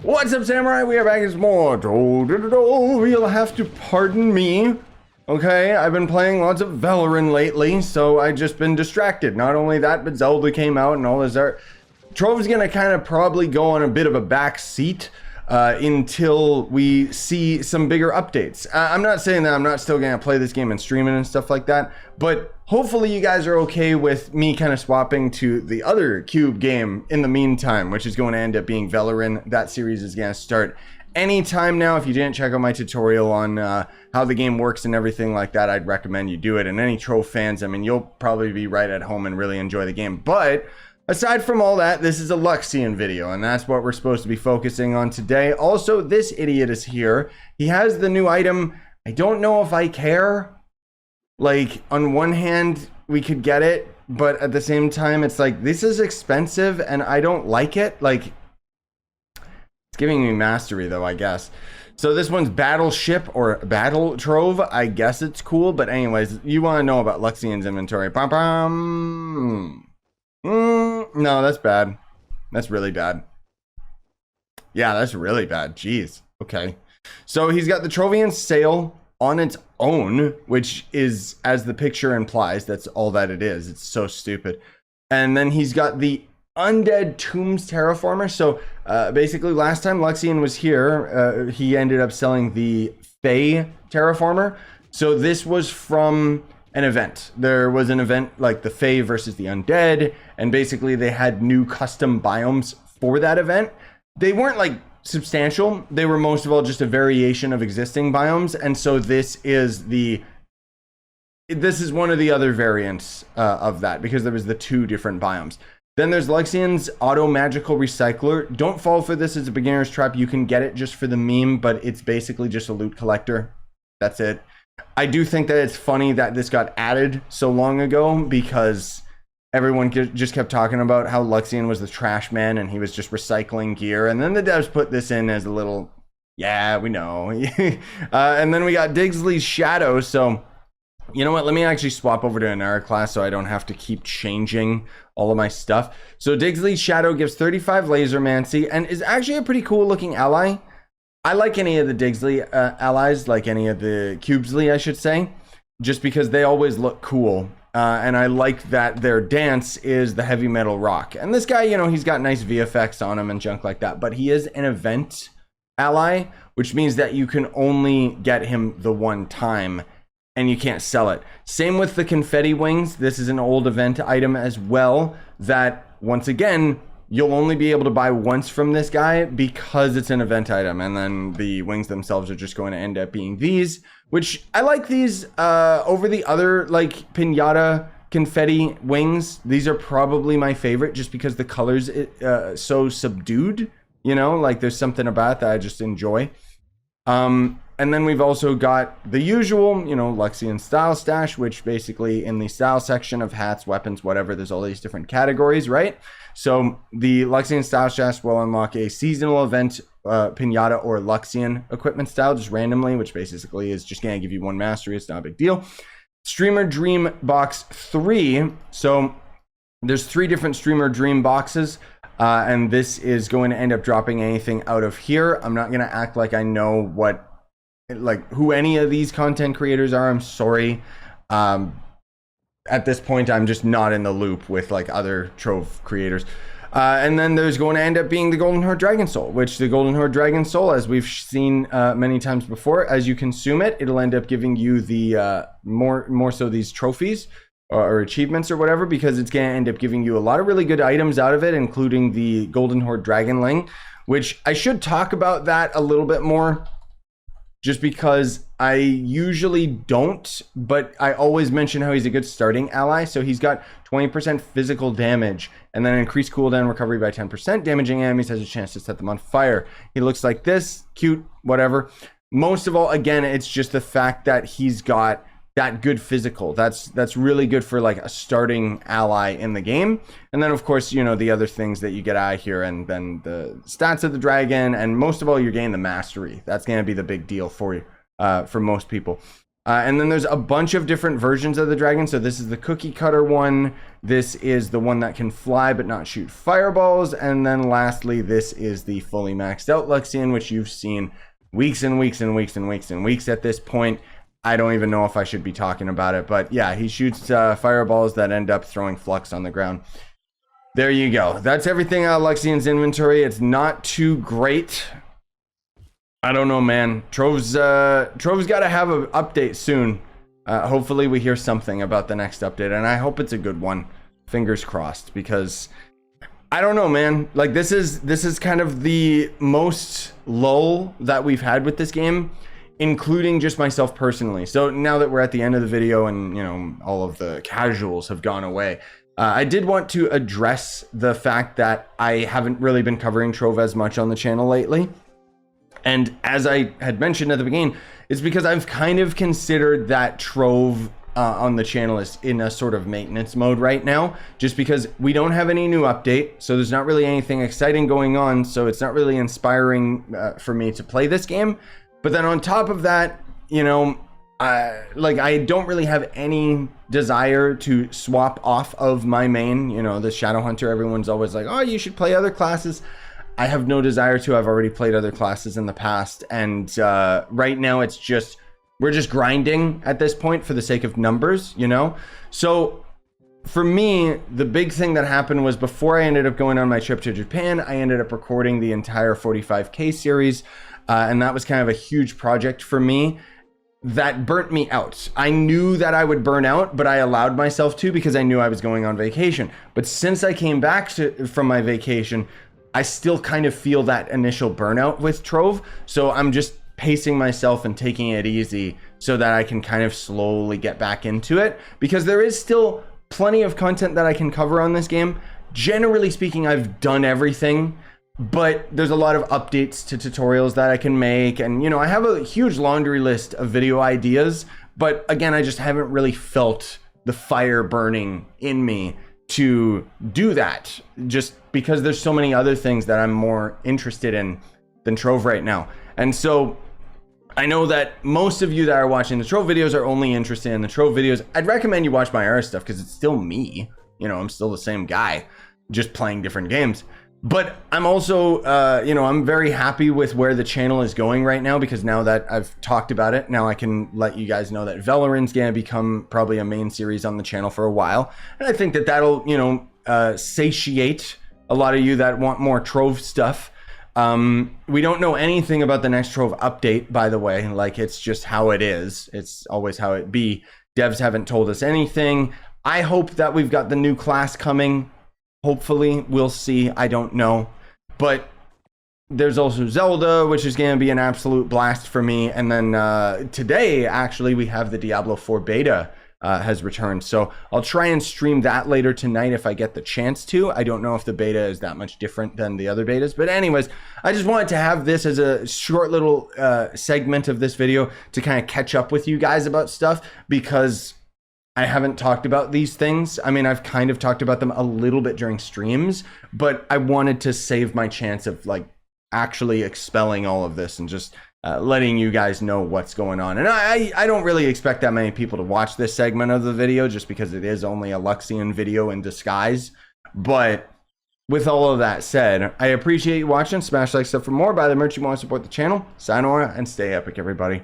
What's up, Samurai? We are back as more. You'll have to pardon me. Okay, I've been playing lots of Valorant lately, so I've just been distracted. Not only that, but Zelda came out and all this art. Trove's gonna kind of probably go on a bit of a back seat until we see some bigger updates. I'm not saying that I'm not still gonna play this game and stream it and stuff like that, but hopefully you guys are okay with me kind of swapping to the other Cube game in the meantime, which is going to end up being Valorant. That series is going to start anytime now. If you didn't check out my tutorial on how the game works and everything like that, I'd recommend you do it. And any Trove fans, I mean, you'll probably be right at home and really enjoy the game. But aside from all that, this is a Luxion video, and that's what we're supposed to be focusing on today. Also, this idiot is here. He has the new item. I don't know if I care. Like, on one hand, we could get it, but at the same time, it's like, this is expensive, and I don't like it. Like, it's giving me mastery, though, I guess. So this one's Battleship, or Battle Trove. I guess it's cool, but anyways, you want to know about LUXION'S inventory. No, that's bad. That's really bad. Yeah, that's really bad. Jeez. Okay. So he's got the Trovian sail on its own, which is, as the picture implies, that's all that it is. It's so stupid. And then he's got the Undead Tombs Terraformer. So basically, last time Luxion was here, he ended up selling the Fae Terraformer. So this was from an event. There was an event like the Fae versus the Undead, and basically they had new custom biomes for that event. They weren't like substantial. They were most of all just a variation of existing biomes, and so this is one of the other variants of that, because there was the two different biomes. Then there's Luxion's Automagical Recycler. Don't fall for this as a beginner's trap. You can get it just for the meme, but it's basically just a loot collector. That's it. I do think that it's funny that this got added so long ago, because everyone just kept talking about how Luxion was the trash man and he was just recycling gear. And then the devs put this in as a little, yeah, we know. And then we got Diggsly's Shadow. So, you know what? Let me actually swap over to another class so I don't have to keep changing all of my stuff. So Diggsly's Shadow gives 35 Lasermancy and is actually a pretty cool looking ally. I like any of the Diggsly allies, like any of the Cubesly, I should say, just because they always look cool. And I like that their dance is the heavy metal rock. And this guy, you know, he's got nice VFX on him and junk like that, but he is an event ally, which means that you can only get him the one time and you can't sell it. Same with the Confetti wings. This is an old event item as well that, once again, you'll only be able to buy once from this guy because it's an event item. And then the wings themselves are just going to end up being these, which I like these over the other like pinata confetti wings. These are probably my favorite just because the colors so subdued, you know, like there's something about that I just enjoy. And then we've also got the usual, you know, Luxion style stash, which basically in the style section of hats, weapons, whatever, there's all these different categories, right? So the Luxion style stash will unlock a seasonal event pinata or Luxion equipment style just randomly, which basically is just going to give you one mastery. It's not a big deal. Streamer Dream Box 3. So there's 3 different Streamer Dream boxes. And this is going to end up dropping anything out of here. I'm not going to act like I know who any of these content creators are. I'm sorry. At this point, I'm just not in the loop with like other Trove creators. And then there's going to end up being the Golden Hoard Dragon Soul, which the Golden Hoard Dragon Soul, as we've seen many times before, as you consume it, it'll end up giving you the more so these trophies or achievements or whatever, because it's going to end up giving you a lot of really good items out of it, including the Golden Hoard Dragonling, which I should talk about that a little bit more, just because I usually don't, but I always mention how he's a good starting ally. So he's got 20% physical damage and then increased cooldown recovery by 10%. Damaging enemies has a chance to set them on fire. He looks like this, cute, whatever. Most of all, again, it's just the fact that he's got that good physical. That's really good for like a starting ally in the game. And then of course, you know, the other things that you get out of here, and then the stats of the dragon, and most of all, you're getting the mastery. That's going to be the big deal for you, for most people. And then there's a bunch of different versions of the dragon. So this is the cookie cutter one, This is the one that can fly but not shoot fireballs. And then lastly, this is the fully maxed out Luxion, which you've seen weeks and weeks and weeks and weeks and weeks at this point. I don't even know if I should be talking about it, but yeah, he shoots fireballs that end up throwing flux on the ground. There you go. That's everything out of Luxion's inventory. It's not too great. I don't know, man. Trove's got to have an update soon. Hopefully we hear something about the next update, and I hope it's a good one. Fingers crossed, because I don't know, man. Like, this is kind of the most lull that we've had with this game, including just myself personally. So now that we're at the end of the video and, you know, all of the casuals have gone away, I did want to address the fact that I haven't really been covering Trove as much on the channel lately. And as I had mentioned at the beginning, it's because I've kind of considered that Trove on the channel is in a sort of maintenance mode right now, just because we don't have any new update. So there's not really anything exciting going on. So it's not really inspiring for me to play this game. But then on top of that, you know, I don't really have any desire to swap off of my main, you know, the Shadow Hunter. Everyone's always like, oh, you should play other classes. I have no desire to. I've already played other classes in the past. And right now it's just, we're just grinding at this point for the sake of numbers, you know? So for me, the big thing that happened was before I ended up going on my trip to Japan, I ended up recording the entire 45K series. And that was kind of a huge project for me that burnt me out. I knew that I would burn out, but I allowed myself to because I knew I was going on vacation. But since I came back from my vacation, I still kind of feel that initial burnout with Trove. So I'm just pacing myself and taking it easy so that I can kind of slowly get back into it, because there is still plenty of content that I can cover on this game. Generally speaking, I've done everything, but there's a lot of updates to tutorials that I can make. And, you know, I have a huge laundry list of video ideas, but again, I just haven't really felt the fire burning in me to do that, just because there's so many other things that I'm more interested in than Trove right now. And so I know that most of you that are watching the Trove videos are only interested in the Trove videos. I'd recommend you watch my other stuff because it's still me. You know, I'm still the same guy, just playing different games. But I'm also, you know, I'm very happy with where the channel is going right now, because now that I've talked about it, now I can let you guys know that Valorant's going to become probably a main series on the channel for a while. And I think that that'll, you know, satiate a lot of you that want more Trove stuff. We don't know anything about the next Trove update, by the way. Like, it's just how it is. It's always how it be. Devs haven't told us anything. I hope that we've got the new class coming. Hopefully, we'll see. I don't know. But there's also Zelda, which is going to be an absolute blast for me. And then today, actually, we have the Diablo 4 beta has returned. So I'll try and stream that later tonight if I get the chance to. I don't know if the beta is that much different than the other betas. But anyways, I just wanted to have this as a short little segment of this video to kind of catch up with you guys about stuff, because I haven't talked about these things. I mean, I've kind of talked about them a little bit during streams, but I wanted to save my chance of like actually expelling all of this and just letting you guys know what's going on. And I don't really expect that many people to watch this segment of the video, just because it is only a Luxion video in disguise. But with all of that said, I appreciate you watching. Smash like stuff for more. Buy the merch you want to support the channel. Sayonara and stay epic, everybody.